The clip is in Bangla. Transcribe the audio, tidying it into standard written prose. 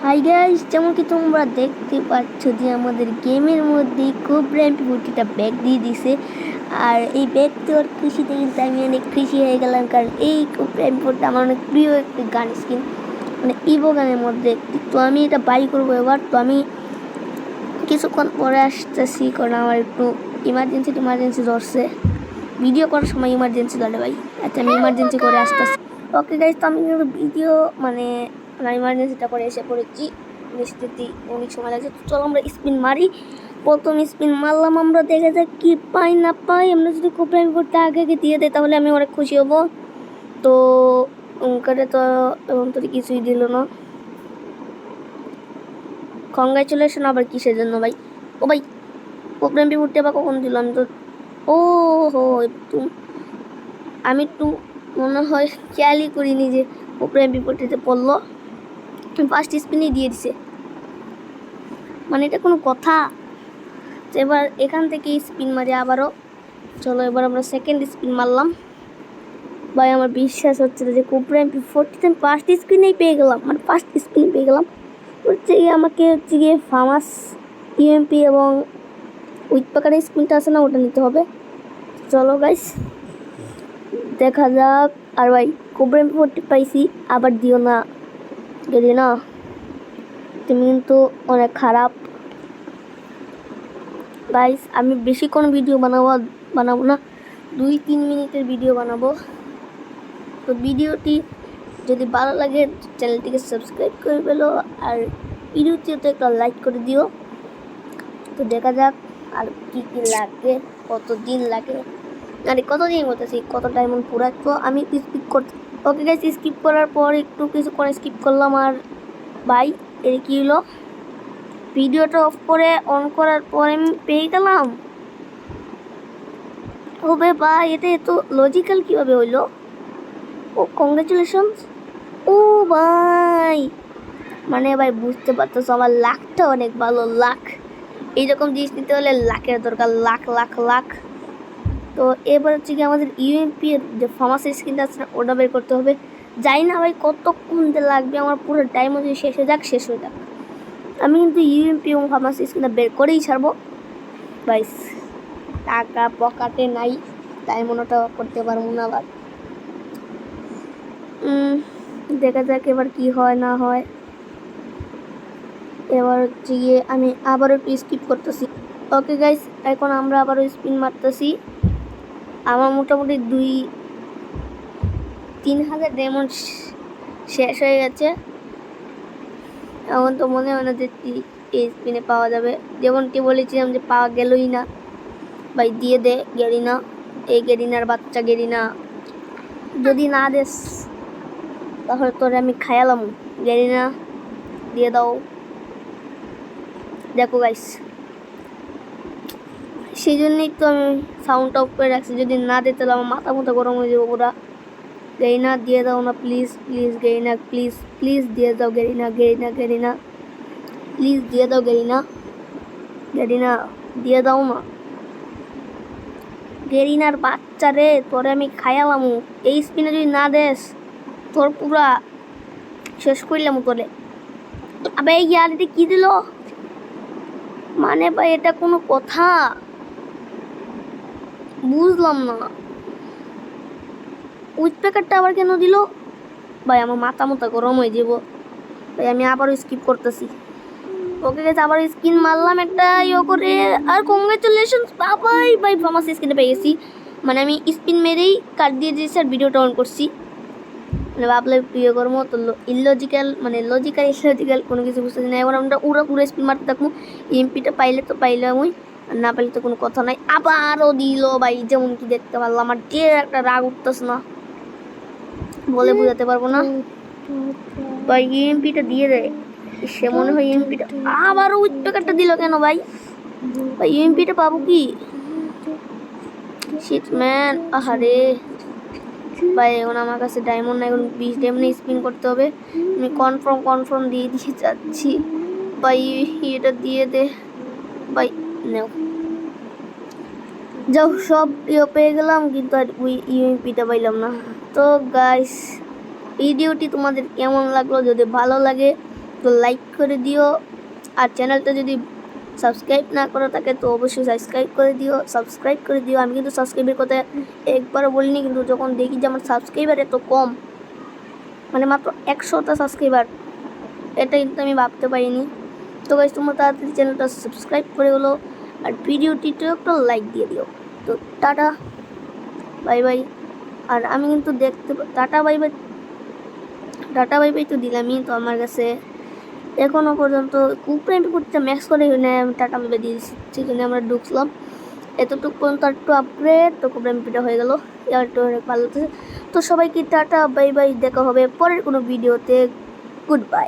হাই গাইস, যেমন কি তোমরা দেখতে পাচ্ছ যে আমাদের গেমের মধ্যে কোবরা এমপি40টা ব্যাগ দিয়ে দিছে। আর এই ব্যাগ দেওয়ার খুশিতে কিন্তু আমি অনেক খুশি হয়ে গেলাম, কারণ এই কোবরা এমপি40টা আমার অনেক প্রিয় একটি গান স্কিন, মানে ইভো গানের মধ্যে একটি। তো আমি এটা বাই করবো এবার। তো আমি কিছুক্ষণ পরে আসতেছি, কারণ আমার একটু ইমার্জেন্সি ধরছে। ভিডিও করার সময় ইমার্জেন্সি ধরে ভাই। আচ্ছা, আমি ইমার্জেন্সি করে আসতেছি। ওকে গাইস, তো আমি কিন্তু ভিডিও মানে ইমার্জেন্সিটা করে এসে পড়েছি। নিশ্চিতই অনেক সময় লাগছে। তো চলো আমরা স্পিন মারি। প্রথম স্পিন মারলাম আমরা, দেখা যাক কি পাই না পাই। আমরা যদি কোবরা এমপি40টা আগে দিয়ে দেয় তাহলে আমি অনেক খুশি হব। তো ওখানে তো এবং তো কিছুই দিল না। কংগ্রাচুলেশন আবার কিসের জন্য ভাই? ও ভাই, কোবরা এমপি40 আবার কখন দিল? আমি তো আমি একটু মনে হয় খেয়ালই করিনি যে কোবরা এমপি40তে পড়লো। ফার্স্ট স্পিনই দিয়ে দিছে, মানে এটা কোনো কথা? এবার এখান থেকে স্পিন মারি আবারও। চলো এবার আমরা সেকেন্ড স্পিন মারলাম। ভাই আমার বিশ্বাস হচ্ছে না যে কোবরা এমপি40তে আমি ফার্স্ট স্পিনেই পেয়ে গেলাম, মানে ফার্স্ট স্পিন পেয়ে গেলাম। হচ্ছে গিয়ে আমাকে হচ্ছে গিয়ে ফার্মাস ইউএমপি এবং উইথ পাকারের স্পিনটা আছে না, ওটা নিতে হবে। চলো গাইস দেখা যাক। আর ভাই কোবরা এমপি40 পাইছি, আবার দিও না গেলি না, তুমি কিন্তু অনেক খারাপ। গাইস আমি বেশিক্ষণ ভিডিও বানাবো না, 2-3 মিনিটের ভিডিও বানাবো। তো ভিডিওটি যদি ভালো লাগে চ্যানেলটিকে সাবস্ক্রাইব করে ফেলো, আর ভিডিওটিতে একটা লাইক করে দিও। তো দেখা যাক আর কি কি লাগে, কতদিন লাগে, মানে কতদিন বলতেছি, কত ডায়মন্ড পুরা। তো আমি স্কিপ করতে, ওকে গাইস স্কিপ করার পর একটু কিছুক্ষণ স্কিপ করলাম। আর ভাই এর কি হলো, ভিডিওটা অফ করে অন করার পর আমি পেয়ে গেলাম। ওবে ভাই, এটা এত লজিক্যাল কিভাবে হইলো? ও কংগ্রাচুলেশনস। ও ভাই, মানে ভাই বুঝতে পারতেছো আমার লাখটা অনেক ভালো। লাখ এইরকম জিনিস নিতে হলে লাখের দরকার, লাখ লাখ লাখ। তো এবার হচ্ছে কি আমাদের ইউএমপি এর যে ফার্মাসি স্কিনটা আছে ওটা বের করতে হবে। যাই না ভাই কতক্ষণ লাগবে, আমার পুরো ডায়মন্ড শেষ হয়ে যাক। আমি কিন্তু ইউএমপি এবং ফার্মাসি স্কিনটা বের করেই ছাড়বো। ভাইস টাকা পকেটে নাই, তাই মনেটা করতে পারবো না। আবার দেখা যাক এবার কি হয় না হয়। এবার হচ্ছে গিয়ে আমি আবারও একটু স্কিপ করতেছি। ওকে গাইস, এখন আমরা আবারও স্পিন মারতেছি। আমার মোটামুটি 2-3 হাজার ডায়মন্ড শেষ হয়ে গেছে। এখন তো মনে হয় না যে এই স্পিনে পাওয়া যাবে, যেমনটি বলেছিলাম যে পাওয়া গেলই না। ভাই দিয়ে দে গেরিনা, এই গেরিনার বাচ্চা গেরিনা, যদি না দেস তাহলে তোরে আমি খায়ালাম। গেরিনা দিয়ে দাও। দেখো গাইস, সেই জন্যই তো আমি সাউন্ডটা অফ করে রাখছি, যদি না দিতে তাহলে আমার মাথা গরম হয়ে যাবো পুরা। গেরিনা দিয়ে দাও না please please, Garena please please দিয়ে দাও। গেরিনা প্লিজ দিয়ে দাও। গেরিনা দিয়ে দাও না। গেরিনার বাচ্চা রে, তোরে আমি খায়ালামু। এই স্পিনে যদি না দেস তোর পুরা শেষ করলাম তোরে। আবে ইয়ার এটা কি দিল, মানে ভাই এটা কোনো কথা? বুঝলাম না, উইথ প্যাকেটটা আবার কেন দিল? ভাই আমার মাথা গরম হয়ে যাব। ভাই আমি আবারও স্কিপ করতেছি। ওকে গেছে, আবার স্কিন মারলাম একটা করে। আর কংগ্রাচুলেশন বাবাই, ভাই ফার্মাসি স্কিনে পেয়ে গেছি। মানে আমি স্পিন মেরেই কাট দিয়ে দিয়েছি আর ভিডিওটা অন করছি। মানে ভাবলে প্রিয় কর্ম তো ইলজিক্যাল, মানে লজিক্যাল কোনো কিছু বুঝতেছি না। এবার আমরা পুরো স্পিন মারতে থাকবো। এমপিটা পাইলে তো পাইলাম, আর না পাইলে তো কোনো কথা নাই। আবারও দিল ভাই, যেমন কি দেখতে পারলাম। আমার একটা রাগ উঠতেছে না, বলে বোঝাতে পারবো না ভাই। এমপিটা দিয়ে দেয় সে, মনে হয় এমপিটা আবারও উইথ প্যাকেটটা দিল কেন ভাই? এমপিটা পাবো কি? শিট ম্যান, আহারে ভাই এখন আমার কাছে ডায়মন্ড নাই, এখন 20 ডায়মন্ড স্পিন করতে হবে। আমি কনফার্ম দিয়ে যাচ্ছি ভাই। এটা দিয়ে দে ভাই, নেও যাও। সব পেয়ে গেলাম, কিন্তু আর ইউএমপিটা পাইলাম না। তো গাইস ভিডিওটি তোমাদের কেমন লাগলো? যদি ভালো লাগে তো লাইক করে দিও, আর চ্যানেলটা যদি সাবস্ক্রাইব না করা থাকে তো অবশ্যই সাবস্ক্রাইব করে দিও। আমি কিন্তু সাবস্ক্রাইবের কথা একবারও বলিনি, কিন্তু যখন দেখি যে আমার সাবস্ক্রাইবার এত কম, মানে মাত্র 100টা সাবস্ক্রাইবার, এটা কিন্তু আমি ভাবতে পারিনি। তো গাইস তোমরা তাড়াতাড়ি চ্যানেলটা সাবস্ক্রাইব করে হলো, আর ভিডিওটিতেও একটা লাইক দিয়ে দিও। তো টাটা বাই বাই। আর আমি কিন্তু টাটা বাই বাই তো দিলামই। তো আমার কাছে এখনও পর্যন্ত কুপরেন্ট করতে ম্যাক্স করে আমি টাটা বাই বাই দিয়ে দিচ্ছি। সেখানে আমরা ঢুকলাম এতটুকু পর্যন্ত, আর একটু আপগ্রেড তো কুপরেন্টটা হয়ে গেল, একটু অনেক ভালো। তো সবাইকে টাটা বাই বাই, দেখা হবে পরের কোনো ভিডিওতে। Good bye.